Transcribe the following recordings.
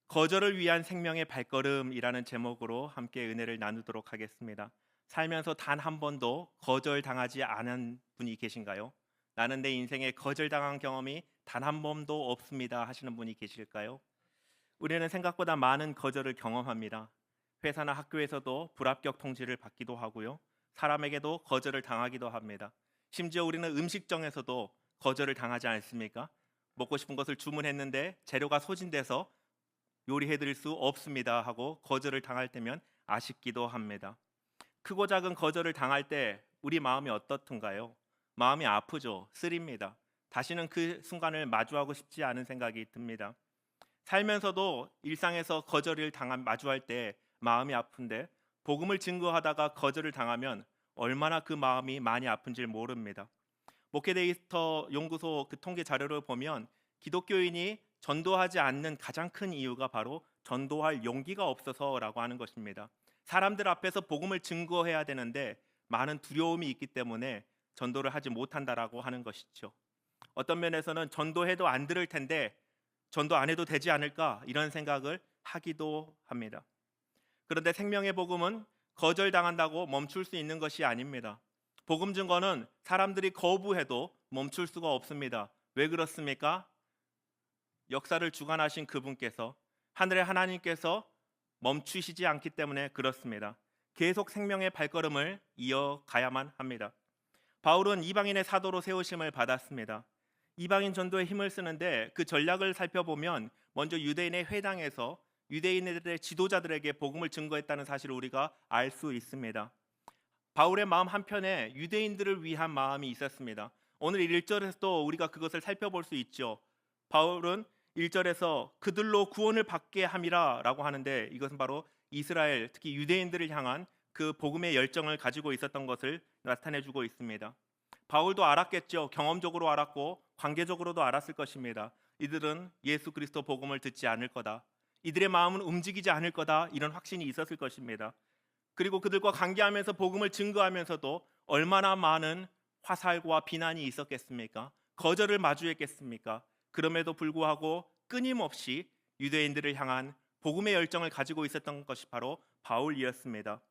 거절을 위한 생명의 발걸음이라는 제목으로 함께 은혜를 나누도록 하겠습니다. 살면서 단 한 번도 거절당하지 않은 분이 계신가요? 나는 내 인생에 거절당한 경험이 단 한 번도 없습니다 하시는 분이 계실까요? 우리는 생각보다 많은 거절을 경험합니다. 회사나 학교에서도 불합격 통지를 받기도 하고요. 사람에게도 거절을 당하기도 합니다. 심지어 우리는 음식점에서도 거절을 당하지 않습니까? 먹고 싶은 것을 주문했는데 재료가 소진돼서 요리해 드릴 수 없습니다 하고 거절을 당할 때면 아쉽기도 합니다. 크고 작은 거절을 당할 때 우리 마음이 어떻든가요? 마음이 아프죠. 쓰립니다. 다시는 그 순간을 마주하고 싶지 않은 생각이 듭니다. 살면서도 일상에서 거절을 마주할 때 마음이 아픈데 복음을 증거하다가 거절을 당하면 얼마나 그 마음이 많이 아픈지 모릅니다. 목회데이터 연구소 그 통계 자료를 보면 기독교인이 전도하지 않는 가장 큰 이유가 바로 전도할 용기가 없어서라고 하는 것입니다. 사람들 앞에서 복음을 증거해야 되는데 많은 두려움이 있기 때문에 전도를 하지 못한다라고 하는 것이죠. 어떤 면에서는 전도해도 안 들을 텐데 전도 안 해도 되지 않을까 이런 생각을 하기도 합니다. 그런데 생명의 복음은 거절당한다고 멈출 수 있는 것이 아닙니다. 복음 증거는 사람들이 거부해도 멈출 수가 없습니다. 왜 그렇습니까? 역사를 주관하신 그분께서 하늘의 하나님께서 멈추시지 않기 때문에 그렇습니다. 계속 생명의 발걸음을 이어가야만 합니다. 바울은 이방인의 사도로 세우심을 받았습니다. 이방인 전도에 힘을 쓰는데 그 전략을 살펴보면 먼저 유대인의 회당에서 유대인들의 지도자들에게 복음을 증거했다는 사실을 우리가 알 수 있습니다. 바울의 마음 한편에 유대인들을 위한 마음이 있었습니다. 오늘 1절에서도 우리가 그것을 살펴볼 수 있죠. 바울은 1절에서 그들로 구원을 받게 함이라 라고 하는데 이것은 바로 이스라엘, 특히 유대인들을 향한 그 복음의 열정을 가지고 있었던 것을 나타내주고 있습니다. 바울도 알았겠죠. 경험적으로 알았고 관계적으로도 알았을 것입니다. 이들은 예수 그리스도 복음을 듣지 않을 거다. 이들의 마음은 움직이지 않을 거다. 이런 확신이 있었을 것입니다. 그리고 그들과 관계하면서 복음을 증거하면서도 얼마나 많은 화살과 비난이 있었겠습니까? 거절을 마주했겠습니까? 그럼에도 불구하고 끊임없이 유대인들을 향한 복음의 열정을 가지고 있었던 것이 바로 바울이었습니다.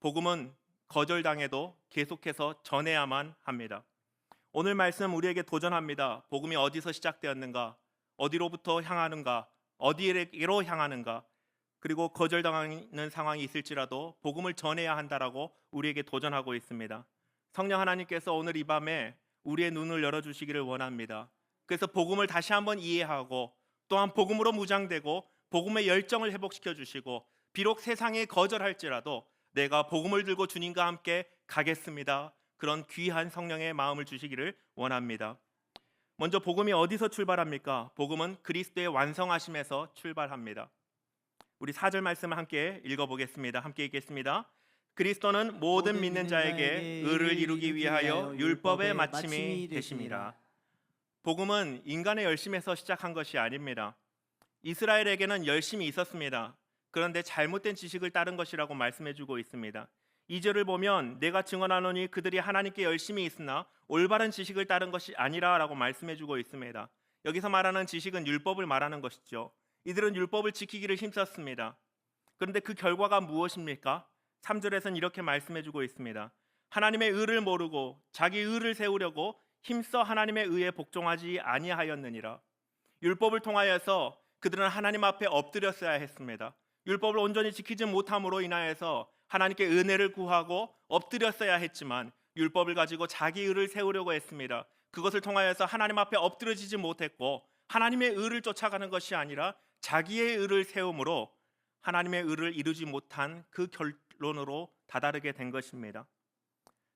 복음은 거절당해도 계속해서 전해야만 합니다. 오늘 말씀 우리에게 도전합니다. 복음이 어디서 시작되었는가? 어디로부터 향하는가? 어디로 향하는가? 그리고 거절당하는 상황이 있을지라도 복음을 전해야 한다라고 우리에게 도전하고 있습니다. 성령 하나님께서 오늘 이 밤에 우리의 눈을 열어주시기를 원합니다. 그래서 복음을 다시 한번 이해하고 또한 복음으로 무장되고 복음의 열정을 회복시켜 주시고 비록 세상에 거절할지라도 내가 복음을 들고 주님과 함께 가겠습니다. 그런 귀한 성령의 마음을 주시기를 원합니다. 먼저 복음이 어디서 출발합니까? 복음은 그리스도의 완성하심에서 출발합니다. 우리 4절 말씀을 함께 읽어보겠습니다. 함께 읽겠습니다. 그리스도는 모든 믿는 자에게 의를 이루기 위하여 율법의 마침이 되심이라. 복음은 인간의 열심에서 시작한 것이 아닙니다. 이스라엘에게는 열심이 있었습니다. 그런데 잘못된 지식을 따른 것이라고 말씀해주고 있습니다. 2절을 보면 내가 증언하노니 그들이 하나님께 열심히 있으나 올바른 지식을 따른 것이 아니라라고 말씀해주고 있습니다. 여기서 말하는 지식은 율법을 말하는 것이죠. 이들은 율법을 지키기를 힘썼습니다. 그런데 그 결과가 무엇입니까? 3절에서는 이렇게 말씀해주고 있습니다. 하나님의 의를 모르고 자기 의를 세우려고 힘써 하나님의 의에 복종하지 아니하였느니라. 율법을 통하여서 그들은 하나님 앞에 엎드렸어야 했습니다. 율법을 온전히 지키지 못함으로 인하여서 하나님께 은혜를 구하고 엎드렸어야 했지만 율법을 가지고 자기 의를 세우려고 했습니다. 그것을 통하여서 하나님 앞에 엎드려지지 못했고 하나님의 의를 쫓아가는 것이 아니라 자기의 의를 세움으로 하나님의 의를 이루지 못한 그 결론으로 다다르게 된 것입니다.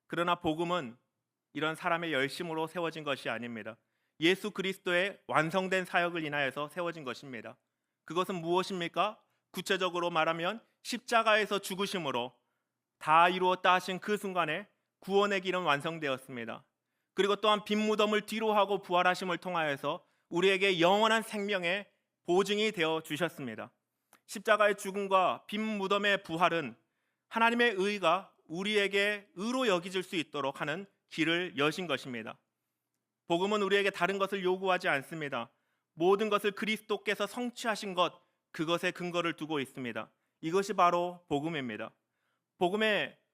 그러나 복음은 이런 사람의 열심으로 세워진 것이 아닙니다. 예수 그리스도의 완성된 사역을 인하여서 세워진 것입니다. 그것은 무엇입니까? 구체적으로 말하면 십자가에서 죽으심으로 다 이루었다 하신 그 순간에 구원의 길은 완성되었습니다. 그리고 또한 빈 무덤을 뒤로 하고 부활하심을 통하여서 우리에게 영원한 생명의 보증이 되어 주셨습니다. 십자가의 죽음과 빈 무덤의 부활은 하나님의 의가 우리에게 의로 여겨질 수 있도록 하는 길을 여신 것입니다. 복음은 우리에게 다른 것을 요구하지 않습니다. 모든 것을 그리스도께서 성취하신 것, 그것에 근거를 두고 있습니다. 이것이 바로 복음입니다.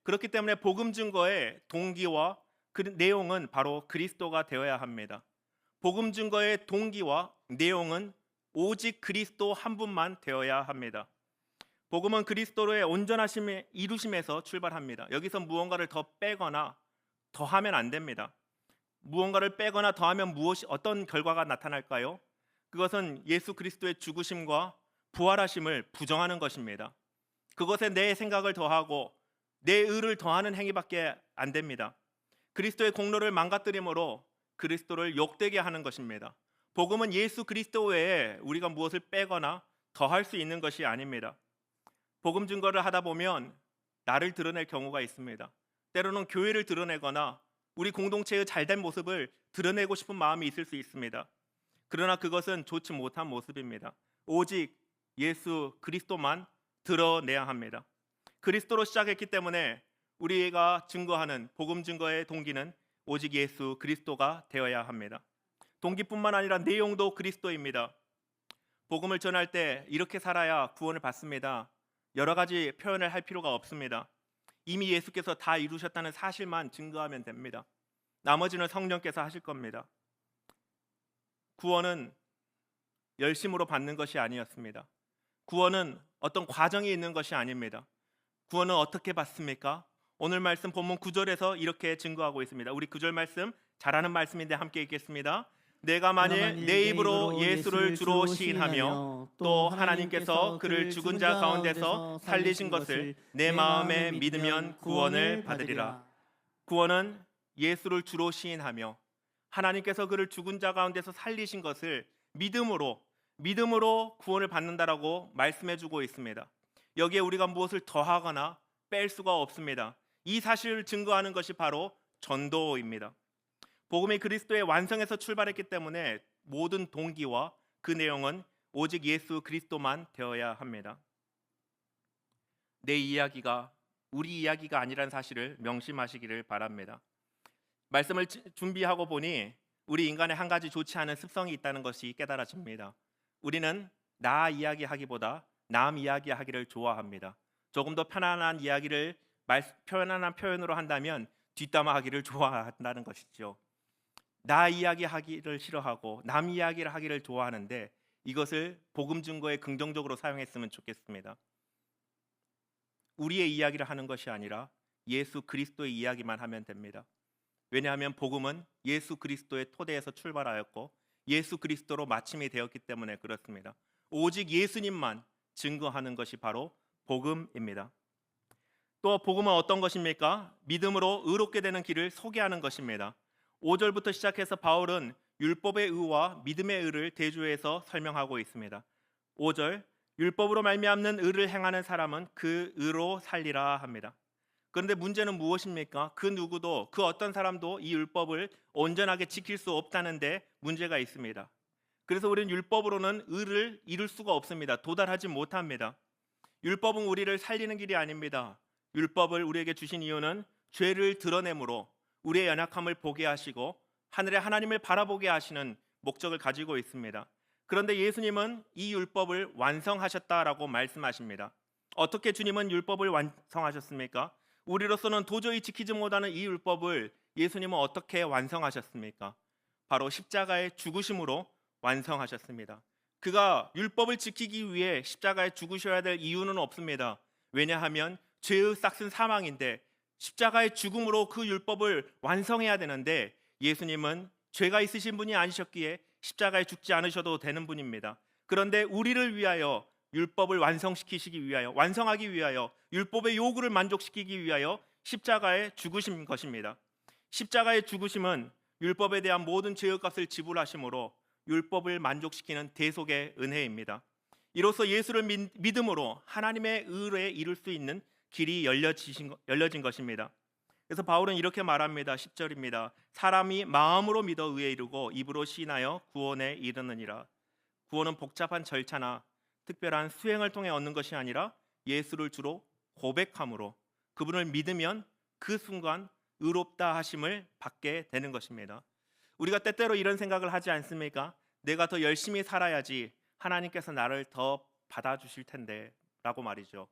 그렇기 때문에 복음 증거의 동기와 그 내용은 바로 그리스도가 되어야 합니다. 복음 증거의 동기와 내용은 오직 그리스도 한 분만 되어야 합니다. 복음은 그리스도로의 온전하심의 이루심에서 출발합니다. 여기서 무언가를 더 빼거나 더하면 안 됩니다. 무언가를 빼거나 더하면 어떤 결과가 나타날까요? 그것은 예수 그리스도의 죽으심과 부활하심을 부정하는 것입니다. 그것에 내 생각을 더하고 내 의를 더하는 행위밖에 안 됩니다. 그리스도의 공로를 망가뜨림으로 그리스도를 욕되게 하는 것입니다. 복음은 예수 그리스도 외에 우리가 무엇을 빼거나 더할 수 있는 것이 아닙니다. 복음 증거를 하다 보면 나를 드러낼 경우가 있습니다. 때로는 교회를 드러내거나 우리 공동체의 잘된 모습을 드러내고 싶은 마음이 있을 수 있습니다. 그러나 그것은 좋지 못한 모습입니다. 오직 예수 그리스도만 드러내야 합니다. 그리스도로 시작했기 때문에 우리가 증거하는 복음 증거의 동기는 오직 예수 그리스도가 되어야 합니다. 동기뿐만 아니라 내용도 그리스도입니다. 복음을 전할 때 이렇게 살아야 구원을 받습니다. 여러 가지 표현을 할 필요가 없습니다. 이미 예수께서 다 이루셨다는 사실만 증거하면 됩니다. 나머지는 성령께서 하실 겁니다. 구원은 열심으로 받는 것이 아니었습니다. 구원은 어떤 과정이 있는 것이 아닙니다. 구원은 어떻게 받습니까? 오늘 말씀 본문 9절에서 이렇게 증거하고 있습니다. 우리 9절 말씀 잘 아는 말씀인데 함께 읽겠습니다. 내가 만일 내 입으로 예수를 주로 시인하며 또 하나님께서 그를 죽은 자 가운데서 살리신 것을 내 마음에 믿으면 구원을 받으리라. 구원은 예수를 주로 시인하며 하나님께서 그를 죽은 자 가운데서 살리신 것을 믿음으로 구원을 받는다라고 말씀해주고 있습니다. 여기에 우리가 무엇을 더하거나 뺄 수가 없습니다. 이 사실을 증거하는 것이 바로 전도입니다. 복음이 그리스도의 완성에서 출발했기 때문에 모든 동기와 그 내용은 오직 예수 그리스도만 되어야 합니다. 내 이야기가 우리 이야기가 아니라는 사실을 명심하시기를 바랍니다. 말씀을 준비하고 보니 우리 인간의 한 가지 좋지 않은 습성이 있다는 것이 깨달아집니다. 우리는 나 이야기하기보다 남 이야기하기를 좋아합니다. 조금 더 편안한 이야기를 편안한 표현으로 한다면 뒷담화하기를 좋아한다는 것이죠. 나 이야기하기를 싫어하고 남 이야기를 하기를 좋아하는데 이것을 복음 증거에 긍정적으로 사용했으면 좋겠습니다. 우리의 이야기를 하는 것이 아니라 예수 그리스도의 이야기만 하면 됩니다. 왜냐하면 복음은 예수 그리스도의 토대에서 출발하였고 예수 그리스도로 마침이 되었기 때문에 그렇습니다. 오직 예수님만 증거하는 것이 바로 복음입니다. 또 복음은 어떤 것입니까? 믿음으로 의롭게 되는 길을 소개하는 것입니다. 5절부터 시작해서 바울은 율법의 의와 믿음의 의를 대조해서 설명하고 있습니다. 5절 율법으로 말미암는 의를 행하는 사람은 그 의로 살리라 합니다. 그런데 문제는 무엇입니까? 그 누구도 그 어떤 사람도 이 율법을 온전하게 지킬 수 없다는데 문제가 있습니다. 그래서 우리는 율법으로는 의를 이룰 수가 없습니다. 도달하지 못합니다. 율법은 우리를 살리는 길이 아닙니다. 율법을 우리에게 주신 이유는 죄를 드러내므로 우리의 연약함을 보게 하시고 하늘의 하나님을 바라보게 하시는 목적을 가지고 있습니다. 그런데 예수님은 이 율법을 완성하셨다라고 말씀하십니다. 어떻게 주님은 율법을 완성하셨습니까? 우리로서는 도저히 지키지 못하는 이 율법을 예수님은 어떻게 완성하셨습니까? 바로 십자가의 죽으심으로 완성하셨습니다. 그가 율법을 지키기 위해 십자가에 죽으셔야 될 이유는 없습니다. 왜냐하면 죄의 싹슨 사망인데 십자가의 죽음으로 그 율법을 완성해야 되는데 예수님은 죄가 있으신 분이 아니셨기에 십자가에 죽지 않으셔도 되는 분입니다. 그런데 우리를 위하여 율법을 완성시키시기 위하여 완성하기 위하여 율법의 요구를 만족시키기 위하여 십자가에 죽으신 것입니다. 십자가의 죽으심은 율법에 대한 모든 죄의 값을 지불하심으로 율법을 만족시키는 대속의 은혜입니다. 이로써 예수를 믿음으로 하나님의 의에 이룰 수 있는 길이 열려진 것입니다. 그래서 바울은 이렇게 말합니다. 10절입니다. 사람이 마음으로 믿어 의에 이르고 입으로 시인하여 구원에 이르느니라. 구원은 복잡한 절차나 특별한 수행을 통해 얻는 것이 아니라 예수를 주로 고백함으로 그분을 믿으면 그 순간 의롭다 하심을 받게 되는 것입니다. 우리가 때때로 이런 생각을 하지 않습니까? 내가 더 열심히 살아야지 하나님께서 나를 더 받아주실 텐데 라고 말이죠.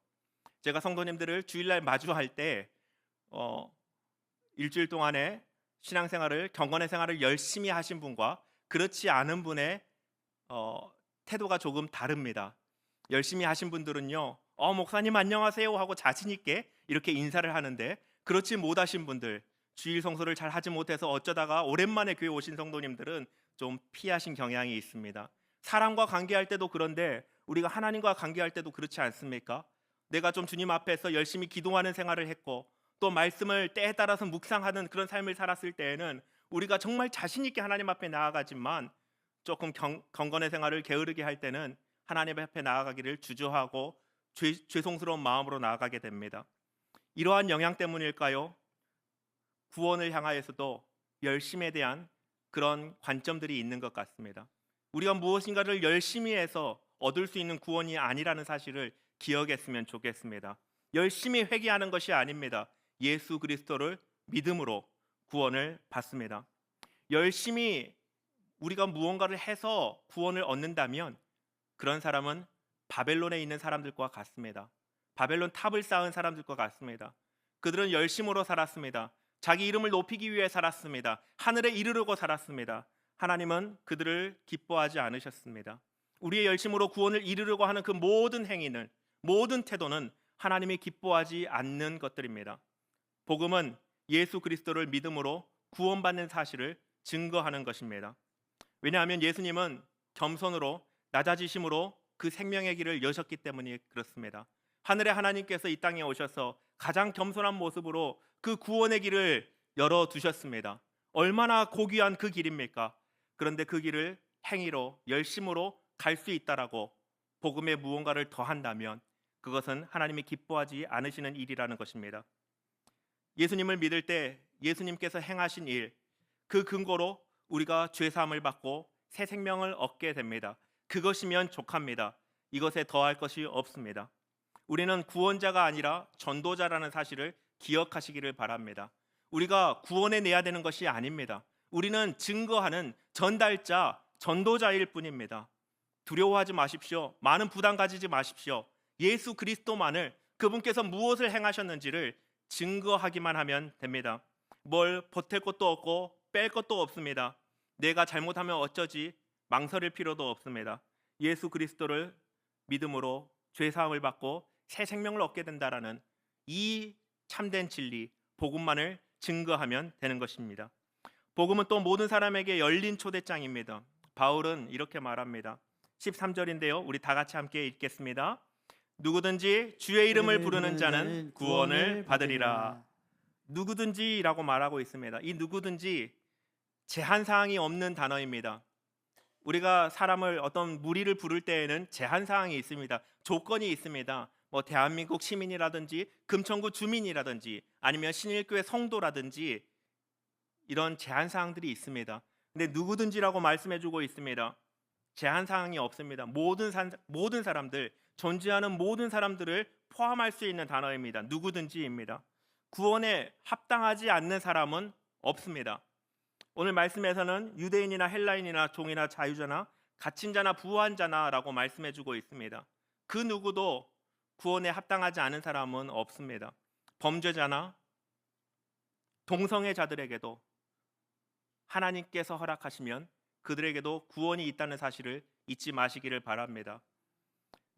제가 성도님들을 주일날 마주할 때 일주일 동안에 신앙생활을 경건의 생활을 열심히 하신 분과 그렇지 않은 분의 태도가 조금 다릅니다. 열심히 하신 분들은요, 목사님 안녕하세요 하고 자신 있게 이렇게 인사를 하는데, 그렇지 못하신 분들, 주일 성소를 잘 하지 못해서 어쩌다가 오랜만에 교회 오신 성도님들은 좀 피하신 경향이 있습니다. 사람과 관계할 때도 그런데 우리가 하나님과 관계할 때도 그렇지 않습니까? 내가 좀 주님 앞에서 열심히 기도하는 생활을 했고 또 말씀을 때에 따라서 묵상하는 그런 삶을 살았을 때에는 우리가 정말 자신 있게 하나님 앞에 나아가지만 조금 경건의 생활을 게으르게 할 때는 하나님 앞에 나아가기를 주저하고 죄송스러운 마음으로 나아가게 됩니다. 이러한 영향 때문일까요? 구원을 향하여서도 열심에 대한 그런 관점들이 있는 것 같습니다. 우리가 무엇인가를 열심히 해서 얻을 수 있는 구원이 아니라는 사실을 기억했으면 좋겠습니다. 열심히 회개하는 것이 아닙니다. 예수 그리스도를 믿음으로 구원을 받습니다. 열심히 우리가 무언가를 해서 구원을 얻는다면 그런 사람은 바벨론에 있는 사람들과 같습니다. 바벨론 탑을 쌓은 사람들과 같습니다. 그들은 열심으로 살았습니다. 자기 이름을 높이기 위해 살았습니다. 하늘에 이르려고 살았습니다. 하나님은 그들을 기뻐하지 않으셨습니다. 우리의 열심으로 구원을 이루려고 하는 그 모든 행위는, 모든 태도는 하나님이 기뻐하지 않는 것들입니다. 복음은 예수 그리스도를 믿음으로 구원받는 사실을 증거하는 것입니다. 왜냐하면 예수님은 겸손으로 낮아지심으로 그 생명의 길을 여셨기 때문에 그렇습니다. 하늘의 하나님께서 이 땅에 오셔서 가장 겸손한 모습으로 그 구원의 길을 열어두셨습니다. 얼마나 고귀한 그 길입니까? 그런데 그 길을 행위로 열심으로 갈 수 있다라고 복음에 무언가를 더한다면 그것은 하나님이 기뻐하지 않으시는 일이라는 것입니다. 예수님을 믿을 때 예수님께서 행하신 일, 그 근거로 우리가 죄 사함을 받고 새 생명을 얻게 됩니다. 그것이면 족합니다. 이것에 더할 것이 없습니다. 우리는 구원자가 아니라 전도자라는 사실을 기억하시기를 바랍니다. 우리가 구원해 내야 되는 것이 아닙니다. 우리는 증거하는 전달자, 전도자일 뿐입니다. 두려워하지 마십시오. 많은 부담 가지지 마십시오. 예수 그리스도만을, 그분께서 무엇을 행하셨는지를 증거하기만 하면 됩니다. 뭘 보탤 것도 없고 뺄 것도 없습니다. 내가 잘못하면 어쩌지 망설일 필요도 없습니다. 예수 그리스도를 믿음으로 죄 사함을 받고 새 생명을 얻게 된다라는 이 참된 진리, 복음만을 증거하면 되는 것입니다. 복음은 또 모든 사람에게 열린 초대장입니다. 바울은 이렇게 말합니다. 13절인데요. 우리 다 같이 함께 읽겠습니다. 누구든지 주의 이름을 부르는 자는 구원을 받으리라. 누구든지라고 말하고 있습니다. 이 누구든지 제한 사항이 없는 단어입니다. 우리가 사람을 어떤 무리를 부를 때에는 제한 사항이 있습니다. 조건이 있습니다. 대한민국 시민이라든지 금천구 주민이라든지 아니면 신일교회 성도라든지 이런 제한 사항들이 있습니다. 근데 누구든지라고 말씀해주고 있습니다. 제한 사항이 없습니다. 모든 사람들, 존재하는 모든 사람들을 포함할 수 있는 단어입니다. 누구든지입니다. 구원에 합당하지 않는 사람은 없습니다. 오늘 말씀에서는 유대인이나 헬라인이나 종이나 자유자나 갇힌 자나 부한 자나라고 말씀해주고 있습니다. 그 누구도 구원에 합당하지 않은 사람은 없습니다. 범죄자나 동성애자들에게도 하나님께서 허락하시면 그들에게도 구원이 있다는 사실을 잊지 마시기를 바랍니다.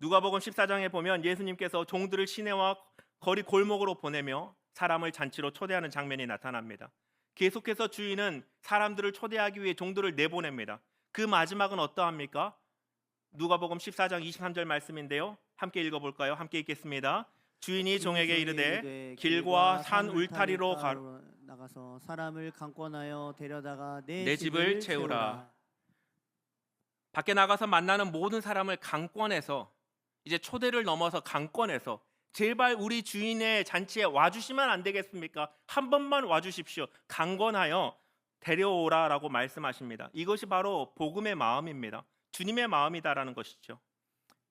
누가복음 14장에 보면 예수님께서 종들을 시내와 거리 골목으로 보내며 사람을 잔치로 초대하는 장면이 나타납니다. 계속해서 주인은 사람들을 초대하기 위해 종들을 내보냅니다. 그 마지막은 어떠합니까? 누가복음 14장 23절 말씀인데요. 함께 읽어볼까요? 함께 읽겠습니다. 주인이 종에게 이르되 길과 산 울타리로 나가서 사람을 강권하여 데려다가 내 집을 채우라. 밖에 나가서 만나는 모든 사람을 강권해서, 이제 초대를 넘어서 강권해서 제발 우리 주인의 잔치에 와주시면 안 되겠습니까? 한 번만 와주십시오. 강권하여 데려오라라고 말씀하십니다. 이것이 바로 복음의 마음입니다. 주님의 마음이다라는 것이죠.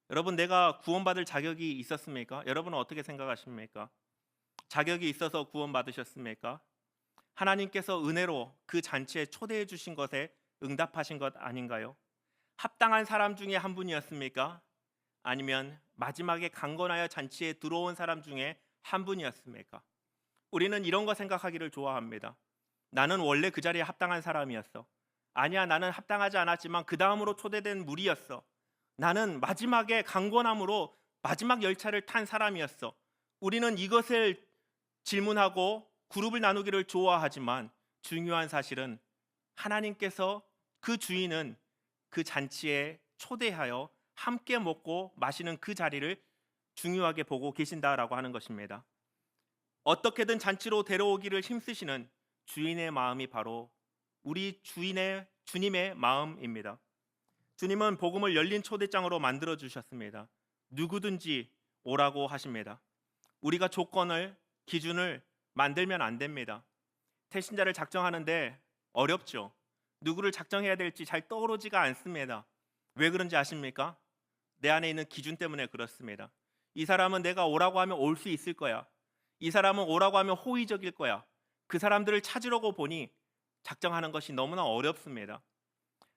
여러분, 내가 구원받을 자격이 있었습니까? 여러분은 어떻게 생각하십니까? 자격이 있어서 구원받으셨습니까? 하나님께서 은혜로 그 잔치에 초대해 주신 것에 응답하신 것 아닌가요? 합당한 사람 중에 한 분이었습니까? 아니면 마지막에 강건하여 잔치에 들어온 사람 중에 한 분이었습니까? 우리는 이런 거 생각하기를 좋아합니다. 나는 원래 그 자리에 합당한 사람이었어. 아니야, 나는 합당하지 않았지만 그 다음으로 초대된 무리였어. 나는 마지막에 강권함으로 마지막 열차를 탄 사람이었어. 우리는 이것을 질문하고 그룹을 나누기를 좋아하지만 중요한 사실은 하나님께서 그 주인은 그 잔치에 초대하여 함께 먹고 마시는 그 자리를 중요하게 보고 계신다라고 하는 것입니다. 어떻게든 잔치로 데려오기를 힘쓰시는 주인의 마음이 바로 우리 주님의 마음입니다. 주님은 복음을 열린 초대장으로 만들어 주셨습니다. 누구든지 오라고 하십니다. 우리가 조건을 기준을 만들면 안 됩니다. 태신자를 작정하는데 어렵죠. 누구를 작정해야 될지 잘 떠오르지가 않습니다. 왜 그런지 아십니까? 내 안에 있는 기준 때문에 그렇습니다. 이 사람은 내가 오라고 하면 올 수 있을 거야. 이 사람은 오라고 하면 호의적일 거야. 그 사람들을 찾으려고 보니 작정하는 것이 너무나 어렵습니다.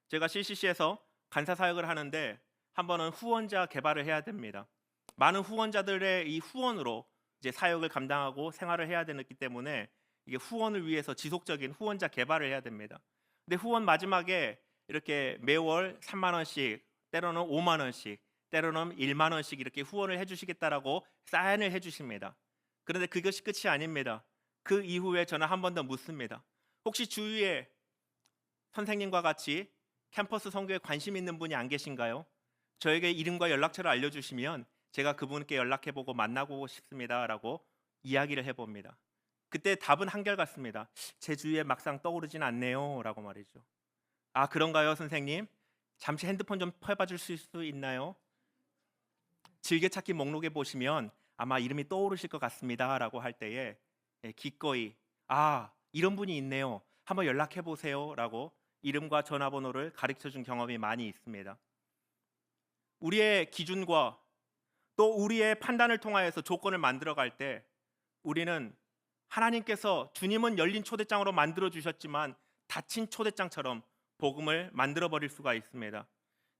제가 CCC에서 간사 사역을 하는데 한 번은 후원자 개발을 해야 됩니다. 많은 후원자들의 이 후원으로 이제 사역을 감당하고 생활을 해야 되기 때문에 이게 후원을 위해서 지속적인 후원자 개발을 해야 됩니다. 근데 후원 마지막에 이렇게 매월 3만 원씩, 때로는 5만 원씩, 때로는 1만 원씩 이렇게 후원을 해주시겠다라고 사인을 해주십니다. 그런데 그것이 끝이 아닙니다. 그 이후에 저는 한 번 더 묻습니다. 혹시 주위에 선생님과 같이 캠퍼스 선교에 관심 있는 분이 안 계신가요? 저에게 이름과 연락처를 알려주시면 제가 그분께 연락해보고 만나고 싶습니다라고 이야기를 해봅니다. 그때 답은 한결같습니다. 제 주위에 막상 떠오르진 않네요 라고 말이죠. 아, 그런가요 선생님? 잠시 핸드폰 좀 해봐 주실 수 있나요? 즐겨찾기 목록에 보시면 아마 이름이 떠오르실 것 같습니다 라고 할 때에 기꺼이 아, 이런 분이 있네요, 한번 연락해 보세요 라고 이름과 전화번호를 가르쳐준 경험이 많이 있습니다. 우리의 기준과 또 우리의 판단을 통하여서 조건을 만들어갈 때 우리는 하나님께서 주님은 열린 초대장으로 만들어 주셨지만 닫힌 초대장처럼 복음을 만들어 버릴 수가 있습니다.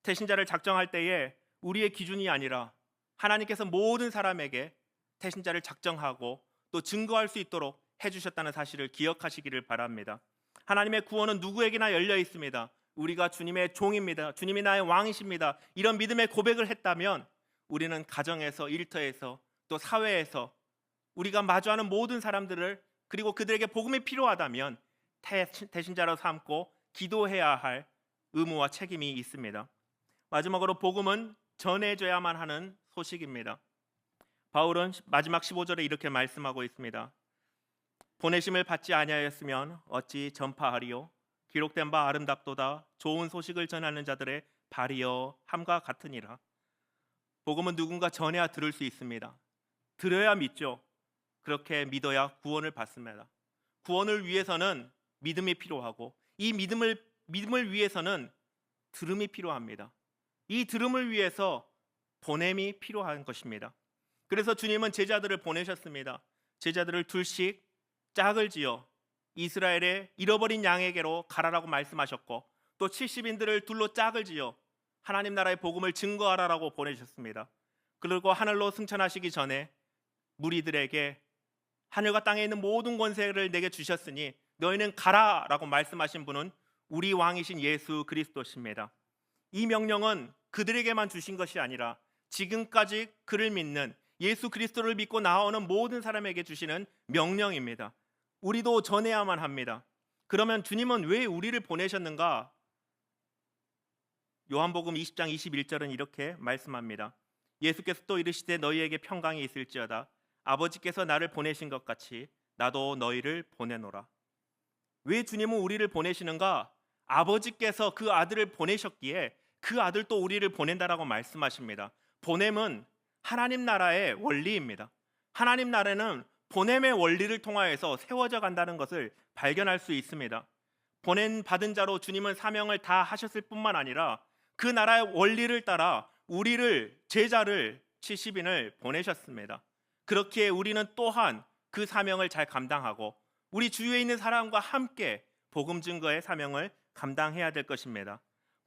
태신자를 작정할 때에 우리의 기준이 아니라 하나님께서 모든 사람에게 태신자를 작정하고 또 증거할 수 있도록 해주셨다는 사실을 기억하시기를 바랍니다. 하나님의 구원은 누구에게나 열려 있습니다. 우리가 주님의 종입니다. 주님이 나의 왕이십니다. 이런 믿음의 고백을 했다면 우리는 가정에서, 일터에서, 또 사회에서 우리가 마주하는 모든 사람들을, 그리고 그들에게 복음이 필요하다면 태신자로 삼고 기도해야 할 의무와 책임이 있습니다. 마지막으로 복음은 전해져야만 하는 소식입니다. 바울은 마지막 15절에 이렇게 말씀하고 있습니다. 보내심을 받지 아니하였으면 어찌 전파하리요? 기록된 바 아름답도다. 좋은 소식을 전하는 자들의 발이여 함과 같으니라. 복음은 누군가 전해야 들을 수 있습니다. 들어야 믿죠. 그렇게 믿어야 구원을 받습니다. 구원을 위해서는 믿음이 필요하고 이 믿음을 위해서는 들음이 필요합니다. 이 들음을 위해서 보냄이 필요한 것입니다. 그래서 주님은 제자들을 보내셨습니다. 제자들을 둘씩 짝을 지어 이스라엘의 잃어버린 양에게로 가라라고 말씀하셨고 또 70인들을 둘로 짝을 지어 하나님 나라의 복음을 증거하라라고 보내셨습니다. 그리고 하늘로 승천하시기 전에 무리들에게 하늘과 땅에 있는 모든 권세를 내게 주셨으니 너희는 가라라고 말씀하신 분은 우리 왕이신 예수 그리스도십니다. 이 명령은 그들에게만 주신 것이 아니라 지금까지 그를 믿는, 예수 그리스도를 믿고 나오는 모든 사람에게 주시는 명령입니다. 우리도 전해야만 합니다. 그러면 주님은 왜 우리를 보내셨는가? 요한복음 20장 21절은 이렇게 말씀합니다. 예수께서 또 이르시되 너희에게 평강이 있을지어다. 아버지께서 나를 보내신 것 같이 나도 너희를 보내노라. 왜 주님은 우리를 보내시는가? 아버지께서 그 아들을 보내셨기에 그 아들도 우리를 보낸다라고 말씀하십니다. 보냄은 하나님 나라의 원리입니다. 하나님 나라는 보냄의 원리를 통하여서 세워져 간다는 것을 발견할 수 있습니다. 보냄 받은 자로 주님은 사명을 다 하셨을 뿐만 아니라 그 나라의 원리를 따라 우리를, 제자를, 70인을 보내셨습니다. 그렇기에 우리는 또한 그 사명을 잘 감당하고 우리 주위에 있는 사람과 함께 복음 증거의 사명을 감당해야 될 것입니다.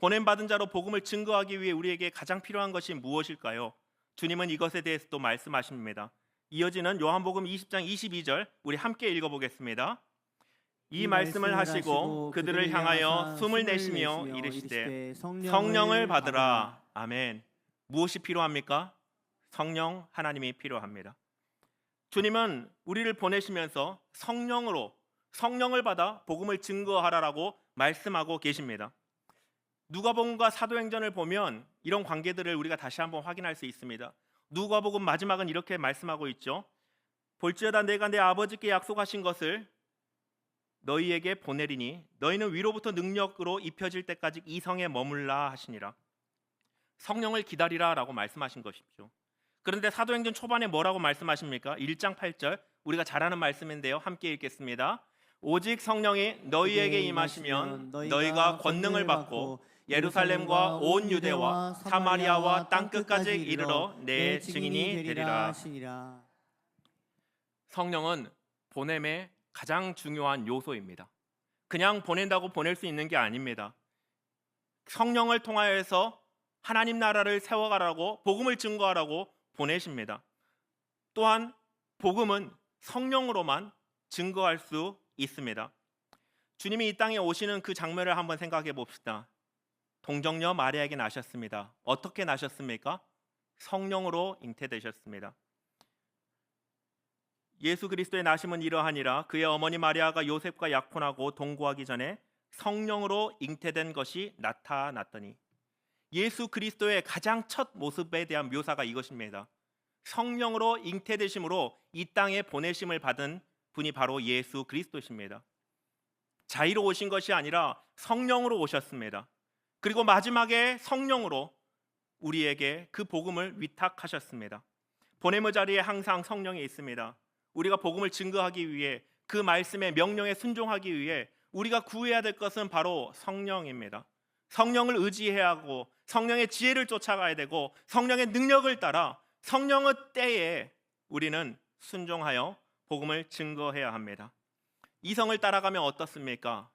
보냄받은 자로 복음을 증거하기 위해 우리에게 가장 필요한 것이 무엇일까요? 주님은 이것에 대해서 또 말씀하십니다. 이어지는 요한복음 20장 22절 우리 함께 읽어보겠습니다. 이 말씀을 하시고 그들을 향하여 숨을 내쉬며 이르시되 성령을 받으라. 아멘. 무엇이 필요합니까? 성령 하나님이 필요합니다. 주님은 우리를 보내시면서 성령을 받아 복음을 증거하라라고 말씀하고 계십니다. 누가복음과 사도행전을 보면 이런 관계들을 우리가 다시 한번 확인할 수 있습니다. 누가복음 마지막은 이렇게 말씀하고 있죠. 볼지어다 내가 내 아버지께 약속하신 것을 너희에게 보내리니 너희는 위로부터 능력으로 입혀질 때까지 이 성에 머물라 하시니라. 성령을 기다리라라고 말씀하신 것이죠. 그런데 사도행전 초반에 뭐라고 말씀하십니까? 1장 8절 우리가 잘 아는 말씀인데요. 함께 읽겠습니다. 오직 성령이 너희에게 임하시면 너희가 권능을 받고 예루살렘과 온 유대와 사마리아와 땅끝까지 이르러 내 증인이 되리라. 성령은 보냄의 가장 중요한 요소입니다. 그냥 보낸다고 보낼 수 있는 게 아닙니다. 성령을 통하여서 하나님 나라를 세워가라고 복음을 증거하라고 보내십니다. 또한 복음은 성령으로만 증거할 수 있습니다. 주님이 이 땅에 오시는 그 장면을 한번 생각해 봅시다. 동정녀 마리아에게 나셨습니다. 어떻게 나셨습니까? 성령으로 잉태되셨습니다. 예수 그리스도의 나심은 이러하니라. 그의 어머니 마리아가 요셉과 약혼하고 동거하기 전에 성령으로 잉태된 것이 나타났더니. 예수 그리스도의 가장 첫 모습에 대한 묘사가 이것입니다. 성령으로 잉태되심으로 이 땅에 보내심을 받은 분이 바로 예수 그리스도십니다. 자의로 오신 것이 아니라 성령으로 오셨습니다. 그리고 마지막에 성령으로 우리에게 그 복음을 위탁하셨습니다. 보냄의 자리에 항상 성령이 있습니다. 우리가 복음을 증거하기 위해 그 말씀의 명령에 순종하기 위해 우리가 구해야 될 것은 바로 성령입니다. 성령을 의지해야 하고 성령의 지혜를 쫓아가야 되고 성령의 능력을 따라 성령의 때에 우리는 순종하여 복음을 증거해야 합니다. 이성을 따라가면 어떻습니까?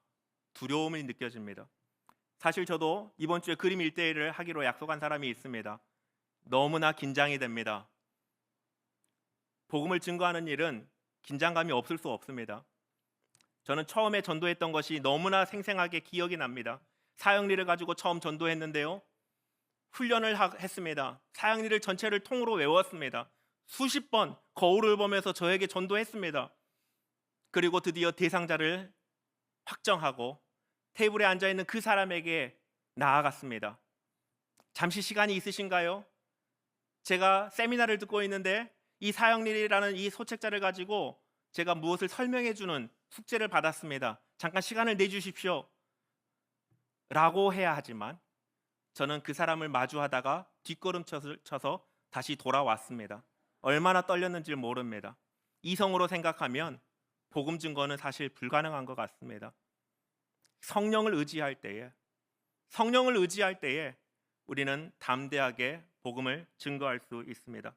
두려움이 느껴집니다. 사실 저도 이번 주에 그림 1대1을 하기로 약속한 사람이 있습니다. 너무나 긴장이 됩니다. 복음을 증거하는 일은 긴장감이 없을 수 없습니다. 저는 처음에 전도했던 것이 너무나 생생하게 기억이 납니다. 사형리를 가지고 처음 전도했는데요. 훈련을 했습니다. 사형리를 전체를 통으로 외웠습니다. 수십 번 거울을 보면서 저에게 전도했습니다. 그리고 드디어 대상자를 확정하고 테이블에 앉아있는 그 사람에게 나아갔습니다. 잠시 시간이 있으신가요? 제가 세미나를 듣고 있는데 이 사형리라는 이 소책자를 가지고 제가 무엇을 설명해주는 숙제를 받았습니다. 잠깐 시간을 내주십시오 라고 해야 하지만 저는 그 사람을 마주하다가 뒷걸음쳐서 다시 돌아왔습니다. 얼마나 떨렸는지 모릅니다. 이성으로 생각하면 복음 증거는 사실 불가능한 것 같습니다. 성령을 의지할 때에 우리는 담대하게 복음을 증거할 수 있습니다.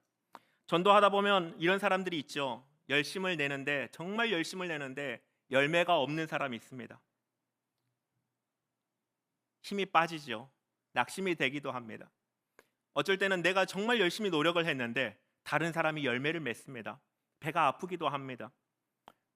전도하다 보면 이런 사람들이 있죠. 정말 열심을 내는데 열매가 없는 사람이 있습니다. 힘이 빠지죠. 낙심이 되기도 합니다. 어쩔 때는 내가 정말 열심히 노력을 했는데 다른 사람이 열매를 맺습니다. 배가 아프기도 합니다.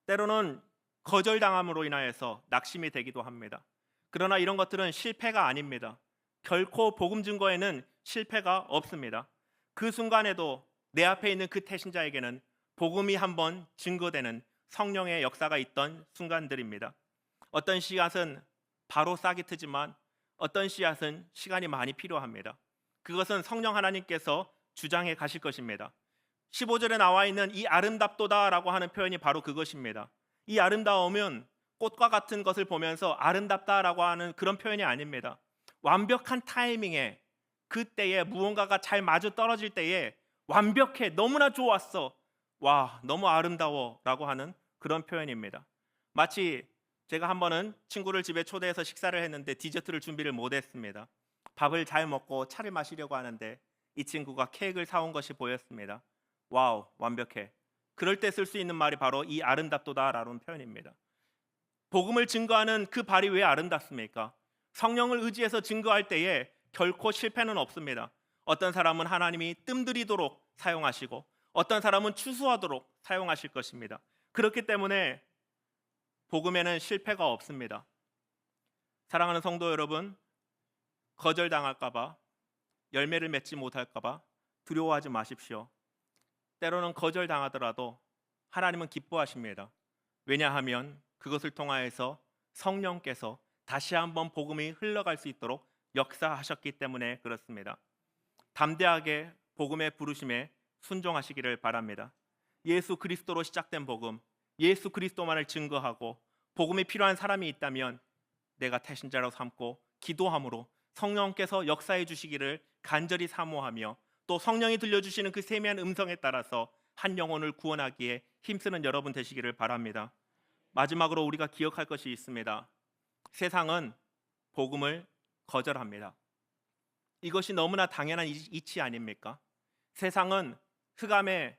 때로는 거절당함으로 인하여서 낙심이 되기도 합니다. 그러나 이런 것들은 실패가 아닙니다. 결코 복음 증거에는 실패가 없습니다. 그 순간에도 내 앞에 있는 그 태신자에게는 복음이 한번 증거되는 성령의 역사가 있던 순간들입니다. 어떤 씨앗은 바로 싹이 트지만 어떤 씨앗은 시간이 많이 필요합니다. 그것은 성령 하나님께서 주장해 가실 것입니다. 15절에 나와 있는 이 아름답도다라고 하는 표현이 바로 그것입니다. 이 아름다움은 꽃과 같은 것을 보면서 아름답다라고 하는 그런 표현이 아닙니다. 완벽한 타이밍에 그때에 무언가가 잘 맞아 떨어질 때에 완벽해, 너무나 좋았어, 와 너무 아름다워 라고 하는 그런 표현입니다. 마치 제가 한 번은 친구를 집에 초대해서 식사를 했는데 디저트를 준비를 못했습니다. 밥을 잘 먹고 차를 마시려고 하는데 이 친구가 케이크를 사온 것이 보였습니다. 와우, 완벽해. 그럴 때 쓸 수 있는 말이 바로 이 아름답도다라는 표현입니다. 복음을 증거하는 그 발이 왜 아름답습니까? 성령을 의지해서 증거할 때에 결코 실패는 없습니다. 어떤 사람은 하나님이 뜸들이도록 사용하시고 어떤 사람은 추수하도록 사용하실 것입니다. 그렇기 때문에 복음에는 실패가 없습니다. 사랑하는 성도 여러분, 거절당할까 봐, 열매를 맺지 못할까 봐 두려워하지 마십시오. 때로는 거절당하더라도 하나님은 기뻐하십니다. 왜냐하면 그것을 통하여서 성령께서 다시 한번 복음이 흘러갈 수 있도록 역사하셨기 때문에 그렇습니다. 담대하게 복음의 부르심에 순종하시기를 바랍니다. 예수 그리스도로 시작된 복음, 예수 그리스도만을 증거하고 복음이 필요한 사람이 있다면 내가 태신자로 삼고 기도함으로 성령께서 역사해 주시기를 간절히 사모하며 또 성령이 들려주시는 그 세미한 음성에 따라서 한 영혼을 구원하기에 힘쓰는 여러분 되시기를 바랍니다. 마지막으로 우리가 기억할 것이 있습니다. 세상은 복음을 거절합니다. 이것이 너무나 당연한 이치 아닙니까? 세상은 흑암의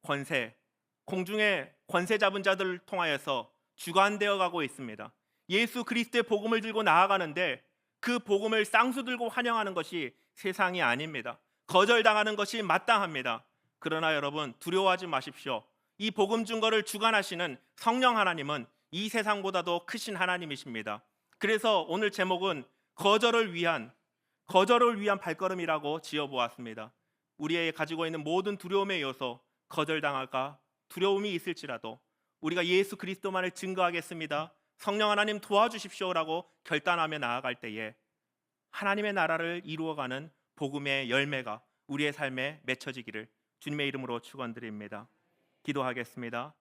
권세, 공중의 권세 잡은 자들을 통하여서 주관되어 가고 있습니다. 예수 그리스도의 복음을 들고 나아가는데 그 복음을 쌍수 들고 환영하는 것이 세상이 아닙니다. 거절당하는 것이 마땅합니다. 그러나 여러분 두려워하지 마십시오. 이 복음 증거를 주관하시는 성령 하나님은 이 세상보다도 크신 하나님이십니다. 그래서 오늘 제목은 거절을 위한 발걸음이라고 지어보았습니다. 우리의 가지고 있는 모든 두려움의 요소, 거절당할까 두려움이 있을지라도 우리가 예수 그리스도만을 증거하겠습니다. 성령 하나님 도와주십시오라고 결단하며 나아갈 때에 하나님의 나라를 이루어가는 복음의 열매가 우리의 삶에 맺혀지기를 주님의 이름으로 축원드립니다. 기도하겠습니다.